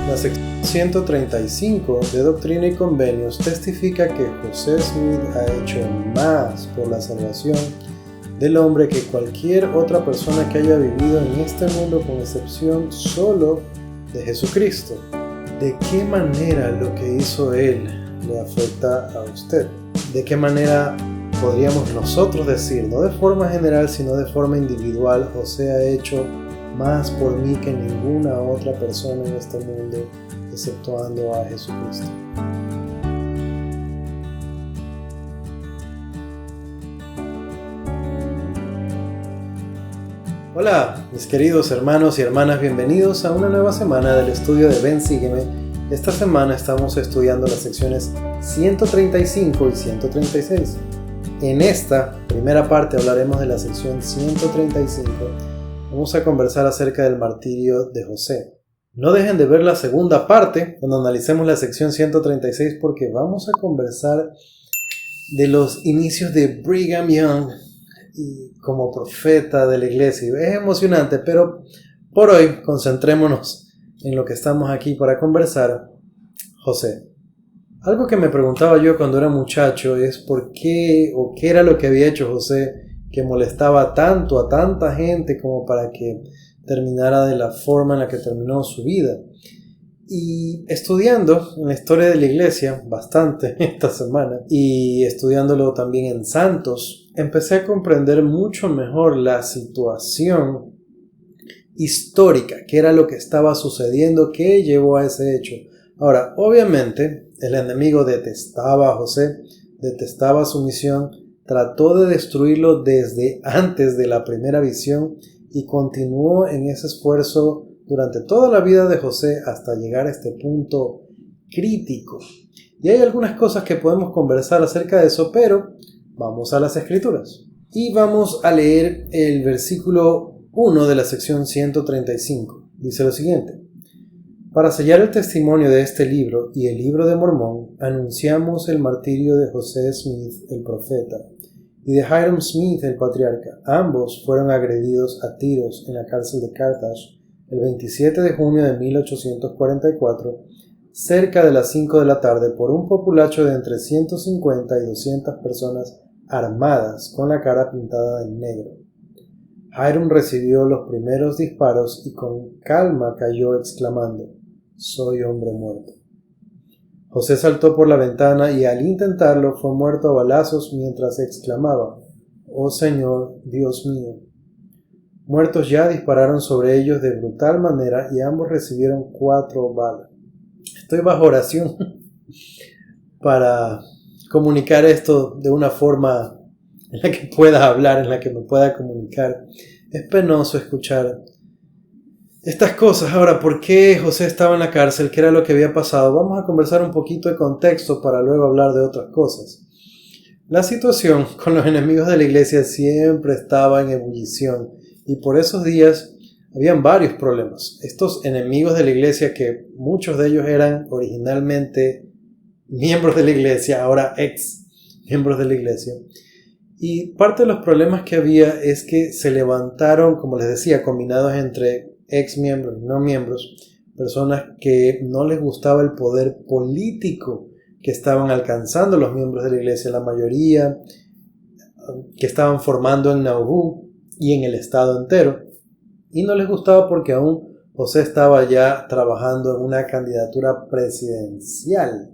La sección 135 de Doctrina y Convenios testifica que José Smith ha hecho más por la salvación del hombre que cualquier otra persona que haya vivido en este mundo, con excepción solo de Jesucristo. ¿De qué manera lo que hizo él le afecta a usted? ¿De qué manera podríamos nosotros decir, no de forma general, sino de forma individual, José ha hecho más por mí que ninguna otra persona en este mundo, exceptuando a Jesucristo? Hola, mis queridos hermanos y hermanas, bienvenidos a una nueva semana del estudio de Ven Sígueme. Esta semana estamos estudiando las secciones 135 y 136. En esta primera parte hablaremos de la sección 135. Vamos a conversar acerca del martirio de José. No dejen de ver la segunda parte cuando analicemos la sección 136, porque vamos a conversar de los inicios de Brigham Young y como profeta de la iglesia. Es emocionante, pero por hoy concentrémonos en lo que estamos aquí para conversar. José. Algo que me preguntaba yo cuando era muchacho es por qué o qué era lo que había hecho José que molestaba tanto a tanta gente como para que terminara de la forma en la que terminó su vida. Y estudiando en la historia de la iglesia bastante esta semana y estudiándolo también en Santos, empecé a comprender mucho mejor la situación histórica, qué era lo que estaba sucediendo, qué llevó a ese hecho. Ahora, obviamente, el enemigo detestaba a José, detestaba su misión, trató de destruirlo desde antes de la primera visión y continuó en ese esfuerzo durante toda la vida de José hasta llegar a este punto crítico. Y hay algunas cosas que podemos conversar acerca de eso, pero vamos a las Escrituras. Y vamos a leer el versículo 1 de la sección 135. Dice lo siguiente: para sellar el testimonio de este libro y el libro de Mormón, anunciamos el martirio de José Smith, el profeta, y de Hyrum Smith, el patriarca. Ambos fueron agredidos a tiros en la cárcel de Carthage el 27 de junio de 1844, cerca de las 5 de la tarde, por un populacho de entre 150 y 200 personas armadas con la cara pintada en negro. Hyrum recibió los primeros disparos y con calma cayó exclamando: «Soy hombre muerto». José saltó por la ventana y al intentarlo fue muerto a balazos mientras exclamaba: «Oh Señor, Dios mío». Muertos ya, dispararon sobre ellos de brutal manera y ambos recibieron 4 balas. Estoy bajo oración para comunicar esto de una forma en la que pueda hablar, en la que me pueda comunicar. Es penoso escuchar estas cosas. Ahora, ¿por qué José estaba en la cárcel? ¿Qué era lo que había pasado? Vamos a conversar un poquito de contexto para luego hablar de otras cosas. La situación con los enemigos de la iglesia siempre estaba en ebullición y por esos días habían varios problemas. Estos enemigos de la iglesia, que muchos de ellos eran originalmente miembros de la iglesia, ahora ex miembros de la iglesia. Y parte de los problemas que había es que se levantaron, como les decía, combinados entre ex miembros y no miembros, personas que no les gustaba el poder político que estaban alcanzando los miembros de la iglesia, la mayoría que estaban formando en Nauvoo y en el estado entero, y no les gustaba porque aún José estaba ya trabajando en una candidatura presidencial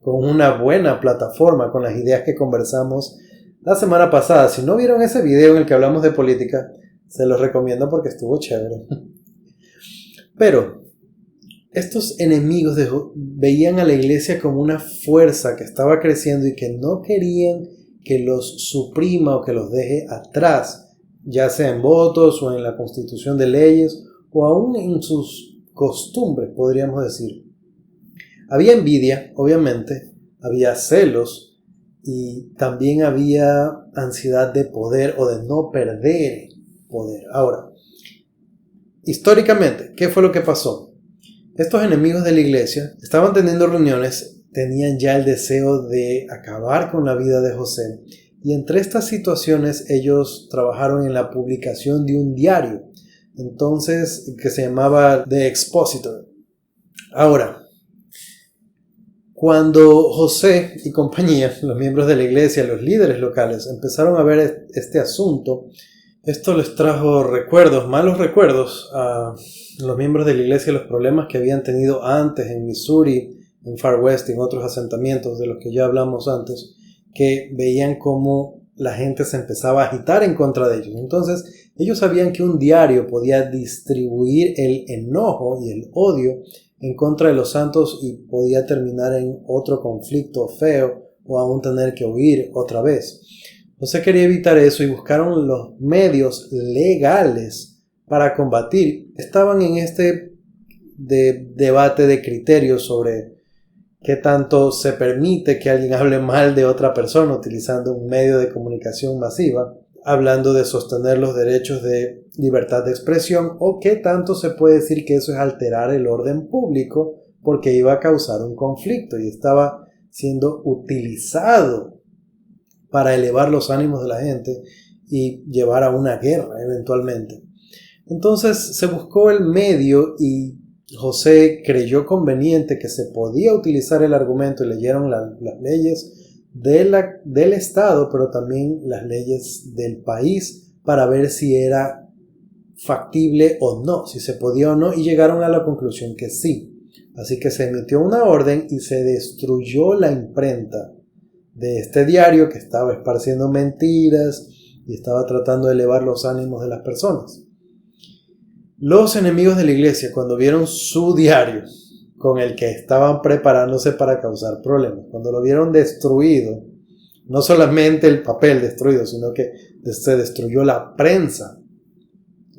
con una buena plataforma, con las ideas que conversamos la semana pasada. Si no vieron ese video en el que hablamos de política, se los recomiendo porque estuvo chévere. Pero estos enemigos veían a la iglesia como una fuerza que estaba creciendo y que no querían que los suprima o que los deje atrás, ya sea en votos o en la constitución de leyes o aún en sus costumbres, podríamos decir. Había envidia, obviamente, había celos y también había ansiedad de poder o de no perder poder. Ahora, históricamente, ¿qué fue lo que pasó? Estos enemigos de la iglesia estaban teniendo reuniones, tenían ya el deseo de acabar con la vida de José, y entre estas situaciones ellos trabajaron en la publicación de un diario, entonces, que se llamaba The Expositor. Ahora, cuando José y compañía, los miembros de la iglesia, los líderes locales, empezaron a ver este asunto, esto les trajo recuerdos, malos recuerdos a los miembros de la iglesia, los problemas que habían tenido antes en Missouri, en Far West y en otros asentamientos de los que ya hablamos antes, que veían cómo la gente se empezaba a agitar en contra de ellos. Entonces, ellos sabían que un diario podía distribuir el enojo y el odio en contra de los santos y podía terminar en otro conflicto feo o aún tener que huir otra vez. José quería evitar eso y buscaron los medios legales para combatir. Estaban en este debate de criterios sobre qué tanto se permite que alguien hable mal de otra persona utilizando un medio de comunicación masiva, hablando de sostener los derechos de libertad de expresión, o qué tanto se puede decir que eso es alterar el orden público porque iba a causar un conflicto y estaba siendo utilizado para elevar los ánimos de la gente y llevar a una guerra eventualmente. Entonces se buscó el medio y José creyó conveniente que se podía utilizar el argumento y leyeron las leyes del estado, pero también las leyes del país para ver si era factible o no, si se podía o no, y llegaron a la conclusión que sí. Así que se emitió una orden y se destruyó la imprenta de este diario que estaba esparciendo mentiras y estaba tratando de elevar los ánimos de las personas. Los enemigos de la iglesia, cuando vieron su diario con el que estaban preparándose para causar problemas, cuando lo vieron destruido, no solamente el papel destruido, sino que se destruyó la prensa,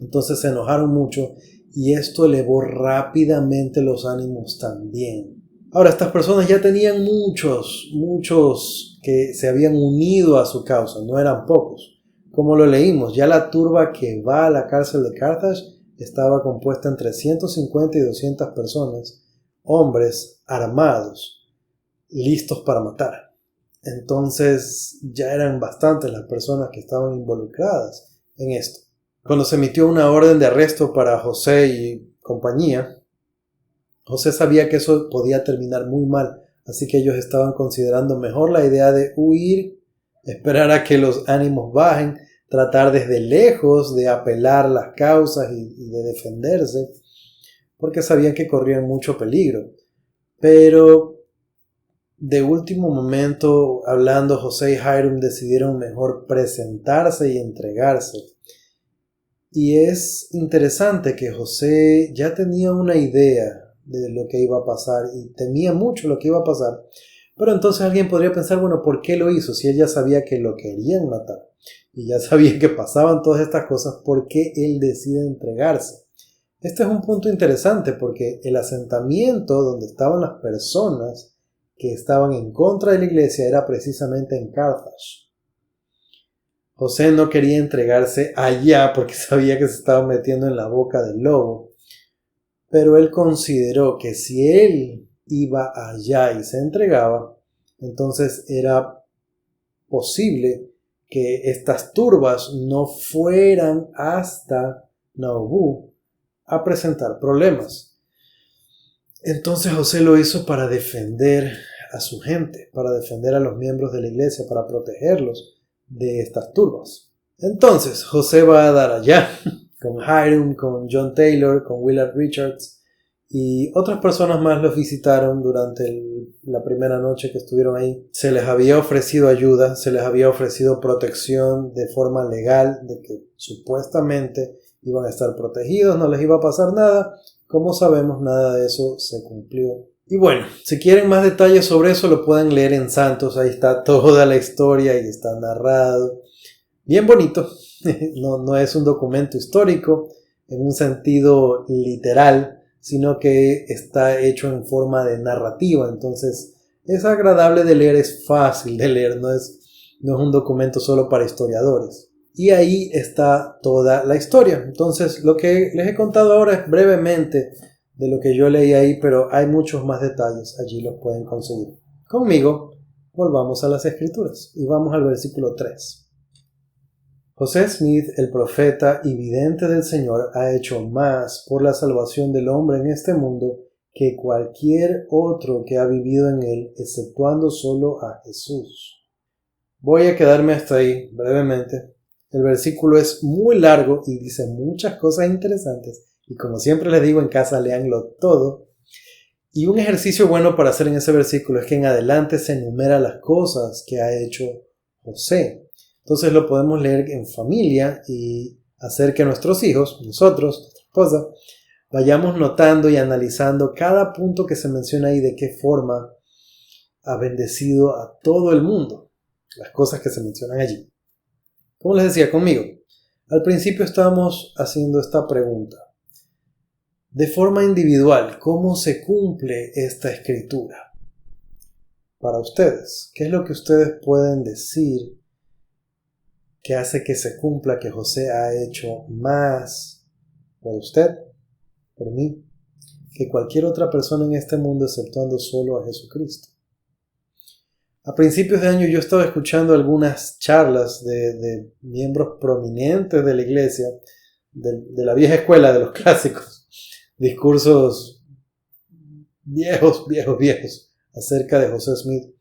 entonces se enojaron mucho y esto elevó rápidamente los ánimos también. Ahora, estas personas ya tenían muchos que se habían unido a su causa, no eran pocos. Como lo leímos, ya la turba que va a la cárcel de Carthage estaba compuesta entre 150 y 200 personas, hombres armados, listos para matar. Entonces ya eran bastantes las personas que estaban involucradas en esto. Cuando se emitió una orden de arresto para José y compañía, José sabía que eso podía terminar muy mal, así que ellos estaban considerando mejor la idea de huir, esperar a que los ánimos bajen, tratar desde lejos de apelar las causas y de defenderse, porque sabían que corrían mucho peligro. Pero de último momento, hablando, José y Hiram decidieron mejor presentarse y entregarse. Y es interesante que José ya tenía una idea de lo que iba a pasar y temía mucho lo que iba a pasar. Pero entonces alguien podría pensar, bueno, ¿por qué lo hizo? Si él ya sabía que lo querían matar y ya sabía que pasaban todas estas cosas, ¿por qué él decide entregarse? Este es un punto interesante porque el asentamiento donde estaban las personas que estaban en contra de la iglesia era precisamente en Carthage. José no quería entregarse allá porque sabía que se estaba metiendo en la boca del lobo, pero él consideró que si él iba allá y se entregaba, entonces era posible que estas turbas no fueran hasta Nauvoo a presentar problemas. Entonces José lo hizo para defender a su gente, para defender a los miembros de la iglesia, para protegerlos de estas turbas. Entonces José va a dar allá con Hiram, con John Taylor, con Willard Richards y otras personas más los visitaron durante la primera noche que estuvieron ahí. Se les había ofrecido ayuda, se les había ofrecido protección de forma legal, de que supuestamente iban a estar protegidos, no les iba a pasar nada. Como sabemos, nada de eso se cumplió. Y bueno, si quieren más detalles sobre eso lo pueden leer en Santos, ahí está toda la historia y está narrado. Bien bonito, no es un documento histórico en un sentido literal, sino que está hecho en forma de narrativa, entonces es agradable de leer, es fácil de leer, no es un documento solo para historiadores. Y ahí está toda la historia. Entonces lo que les he contado ahora es brevemente de lo que yo leí ahí, pero hay muchos más detalles, allí los pueden conseguir. Conmigo, volvamos a las escrituras y vamos al versículo 3. José Smith, el profeta y vidente del Señor, ha hecho más por la salvación del hombre en este mundo que cualquier otro que ha vivido en él, exceptuando solo a Jesús. Voy a quedarme hasta ahí brevemente. El versículo es muy largo y dice muchas cosas interesantes. Y como siempre les digo en casa, léanlo todo. Y un ejercicio bueno para hacer en ese versículo es que en adelante se enumera las cosas que ha hecho José. Entonces lo podemos leer en familia y hacer que nuestros hijos, nosotros, nuestra esposa, vayamos notando y analizando cada punto que se menciona ahí, de qué forma ha bendecido a todo el mundo, las cosas que se mencionan allí. Como les decía, conmigo, al principio estábamos haciendo esta pregunta. De forma individual, ¿cómo se cumple esta escritura? Para ustedes, ¿qué es lo que ustedes pueden decir que hace que se cumpla, que José ha hecho más por usted, por mí, que cualquier otra persona en este mundo, exceptuando solo a Jesucristo? A principios de año yo estaba escuchando algunas charlas de miembros prominentes de la iglesia, de la vieja escuela, de los clásicos, discursos viejos, acerca de José Smith.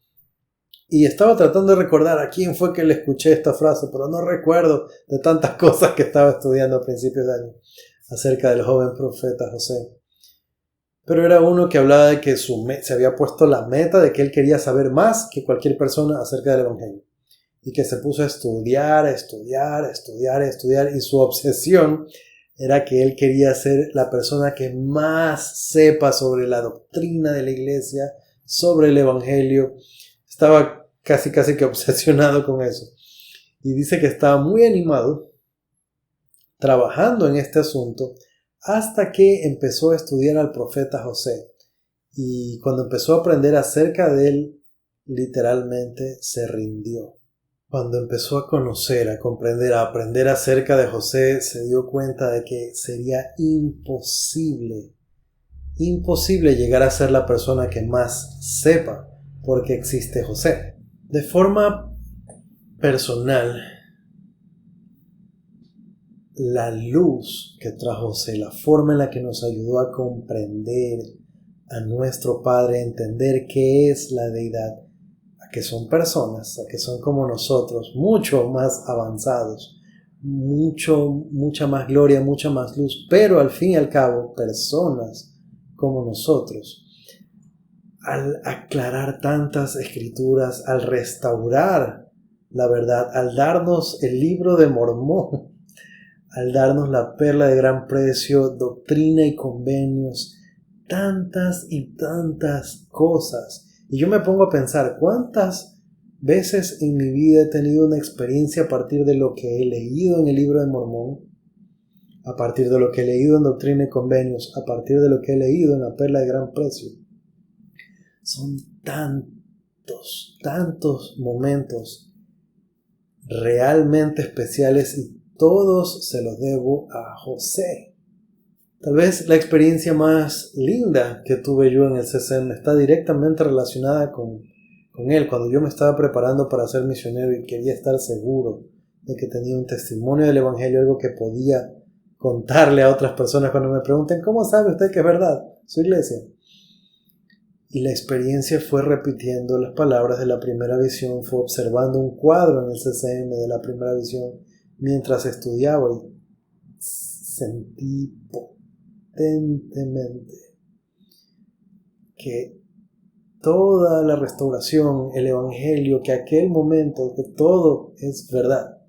Y estaba tratando de recordar a quién fue que le escuché esta frase, pero no recuerdo de tantas cosas que estaba estudiando a principios de año acerca del joven profeta José. Pero era uno que hablaba de que se había puesto la meta de que él quería saber más que cualquier persona acerca del Evangelio. Y que se puso a estudiar, y su obsesión era que él quería ser la persona que más sepa sobre la doctrina de la iglesia, sobre el Evangelio. Estaba casi que obsesionado con eso. Y dice que estaba muy animado trabajando en este asunto hasta que empezó a estudiar al profeta José. Y cuando empezó a aprender acerca de él, literalmente se rindió. Cuando empezó a conocer, a comprender, a aprender acerca de José, se dio cuenta de que sería imposible llegar a ser la persona que más sepa, porque existe José. De forma personal, la luz que trajo José, la forma en la que nos ayudó a comprender a nuestro Padre, a entender qué es la deidad, a que son personas, a que son como nosotros, mucho más avanzados, mucha más gloria, mucha más luz, pero al fin y al cabo, personas como nosotros. Al aclarar tantas escrituras, al restaurar la verdad, al darnos el libro de Mormón, al darnos la perla de gran precio, doctrina y convenios, tantas y tantas cosas. Y yo me pongo a pensar, ¿cuántas veces en mi vida he tenido una experiencia a partir de lo que he leído en el libro de Mormón, a partir de lo que he leído en doctrina y convenios, a partir de lo que he leído en la perla de gran precio? Son tantos momentos realmente especiales y todos se los debo a José. Tal vez la experiencia más linda que tuve yo en el CCM está directamente relacionada con él. Cuando yo me estaba preparando para ser misionero y quería estar seguro de que tenía un testimonio del Evangelio, algo que podía contarle a otras personas cuando me pregunten, ¿cómo sabe usted que es verdad su iglesia? Y la experiencia fue repitiendo las palabras de la primera visión, fue observando un cuadro en el CCM de la primera visión mientras estudiaba, y sentí potentemente que toda la restauración, el Evangelio, que aquel momento, que todo es verdad,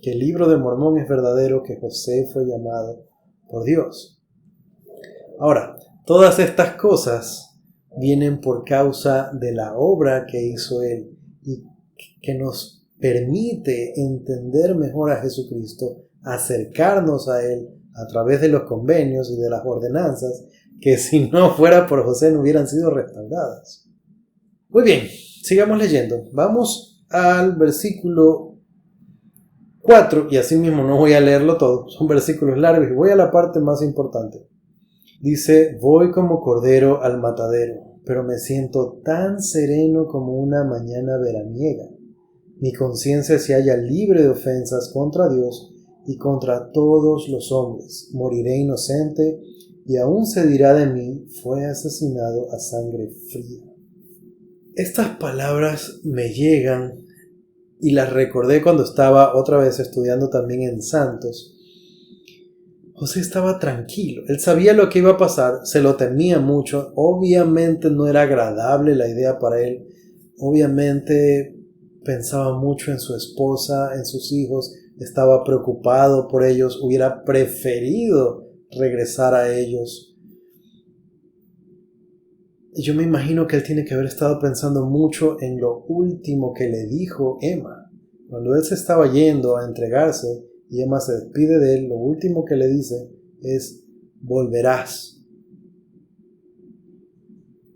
que el libro de Mormón es verdadero, que José fue llamado por Dios. Ahora, todas estas cosas vienen por causa de la obra que hizo Él y que nos permite entender mejor a Jesucristo, acercarnos a Él a través de los convenios y de las ordenanzas que si no fuera por José no hubieran sido restauradas. Muy bien, sigamos leyendo. Vamos al versículo 4 y así mismo no voy a leerlo todo, son versículos largos y voy a la parte más importante. Dice, voy como cordero al matadero, pero me siento tan sereno como una mañana veraniega. Mi conciencia se halla libre de ofensas contra Dios y contra todos los hombres. Moriré inocente y aún se dirá de mí, fue asesinado a sangre fría. Estas palabras me llegan y las recordé cuando estaba otra vez estudiando también en Santos. José estaba tranquilo, él sabía lo que iba a pasar, se lo temía mucho, obviamente no era agradable la idea para él, obviamente pensaba mucho en su esposa, en sus hijos, estaba preocupado por ellos, hubiera preferido regresar a ellos. Y yo me imagino que él tiene que haber estado pensando mucho en lo último que le dijo Emma. Cuando él se estaba yendo a entregarse y Emma se despide de él, lo último que le dice es: volverás.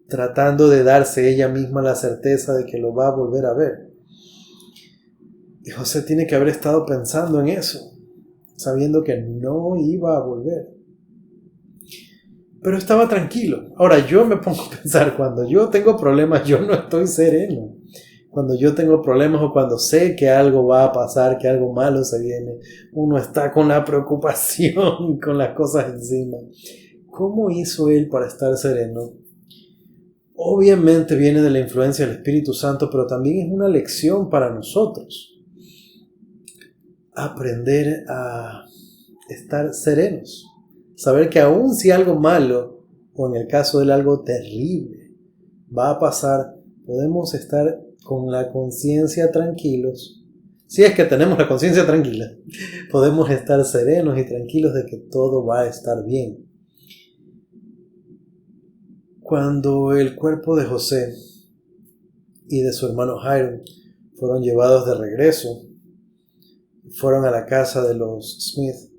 Tratando de darse ella misma la certeza de que lo va a volver a ver. Y José tiene que haber estado pensando en eso, sabiendo que no iba a volver. Pero estaba tranquilo. Ahora yo me pongo a pensar, cuando yo tengo problemas, yo no estoy sereno. Cuando yo tengo problemas o cuando sé que algo va a pasar, que algo malo se viene, uno está con la preocupación, con las cosas encima. ¿Cómo hizo él para estar sereno? Obviamente viene de la influencia del Espíritu Santo, pero también es una lección para nosotros. Aprender a estar serenos. Saber que aun si algo malo, o en el caso de algo terrible, va a pasar, podemos estar con la conciencia tranquilos. Si es que tenemos la conciencia tranquila, podemos estar serenos y tranquilos de que todo va a estar bien. Cuando el cuerpo de José y de su hermano Jairo fueron llevados de regreso, fueron a la casa de los Smith,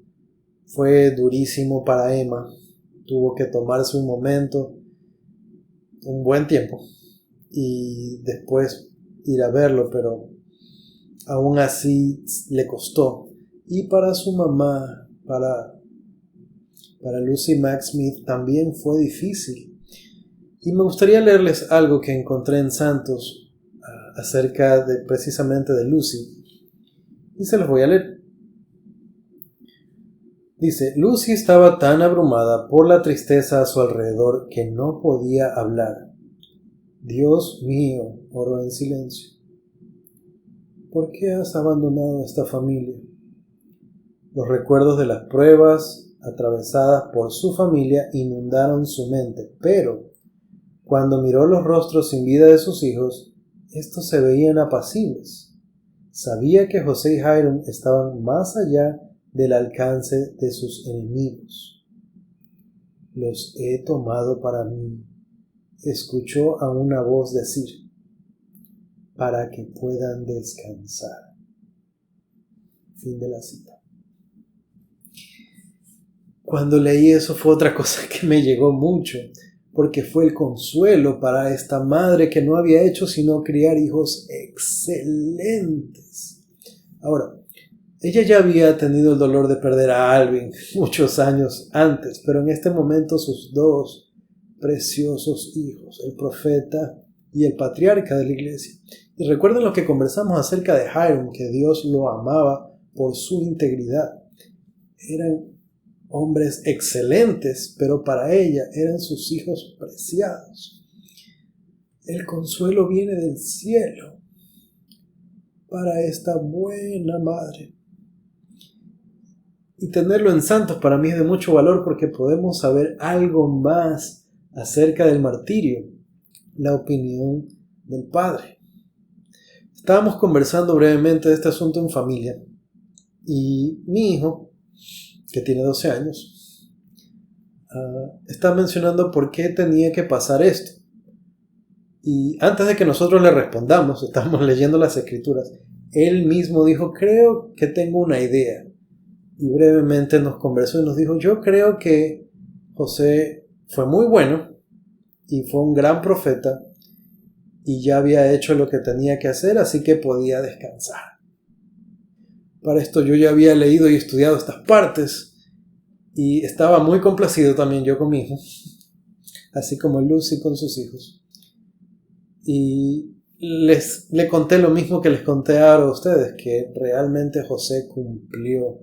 fue durísimo para Emma. Tuvo que tomarse un momento, un buen tiempo, y después ir a verlo, pero aún así le costó. Y para su mamá, para Lucy Mack Smith, también fue difícil. Y me gustaría leerles algo que encontré en Santos acerca de precisamente de Lucy. Y se los voy a leer. Dice: Lucy estaba tan abrumada por la tristeza a su alrededor que no podía hablar. Dios mío, oró en silencio. ¿Por qué has abandonado a esta familia? Los recuerdos de las pruebas atravesadas por su familia inundaron su mente, pero cuando miró los rostros sin vida de sus hijos, estos se veían apacibles. Sabía que José y Jairo estaban más allá del alcance de sus enemigos. Los he tomado para mí, escuchó a una voz decir, para que puedan descansar. Fin de la cita. Cuando leí eso fue otra cosa que me llegó mucho, porque fue el consuelo para esta madre que no había hecho sino criar hijos excelentes. Ahora, ella ya había tenido el dolor de perder a Alvin muchos años antes, pero en este momento sus dos preciosos hijos, el profeta y el patriarca de la iglesia. Y recuerden lo que conversamos acerca de Hiram, que Dios lo amaba por su integridad. Eran hombres excelentes, pero para ella eran sus hijos preciados. El consuelo viene del cielo para esta buena madre. Y tenerlo en Santos para mí es de mucho valor porque podemos saber algo más acerca del martirio, la opinión del padre. Estábamos conversando brevemente de este asunto en familia y mi hijo, que tiene 12 años, está mencionando por qué tenía que pasar esto. Y antes de que nosotros le respondamos, estamos leyendo las escrituras, él mismo dijo, creo que tengo una idea. Y brevemente nos conversó y nos dijo, yo creo que José fue muy bueno y fue un gran profeta y ya había hecho lo que tenía que hacer, así que podía descansar. Para esto yo ya había leído y estudiado estas partes y estaba muy complacido también yo con mi hijo, así como Lucy con sus hijos. Y le conté lo mismo que les conté ahora a ustedes, que realmente José cumplió.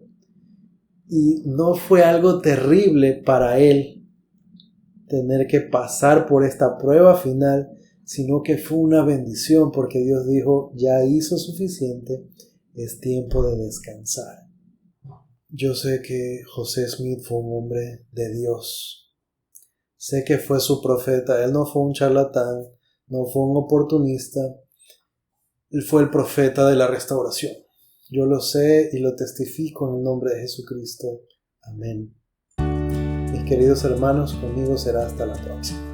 Y no fue algo terrible para él tener que pasar por esta prueba final, sino que fue una bendición porque Dios dijo, ya hizo suficiente, es tiempo de descansar. Yo sé que José Smith fue un hombre de Dios. Sé que fue su profeta. Él no fue un charlatán, no fue un oportunista. Él fue el profeta de la restauración. Yo lo sé y lo testifico en el nombre de Jesucristo. Amén. Mis queridos hermanos, conmigo será hasta la próxima.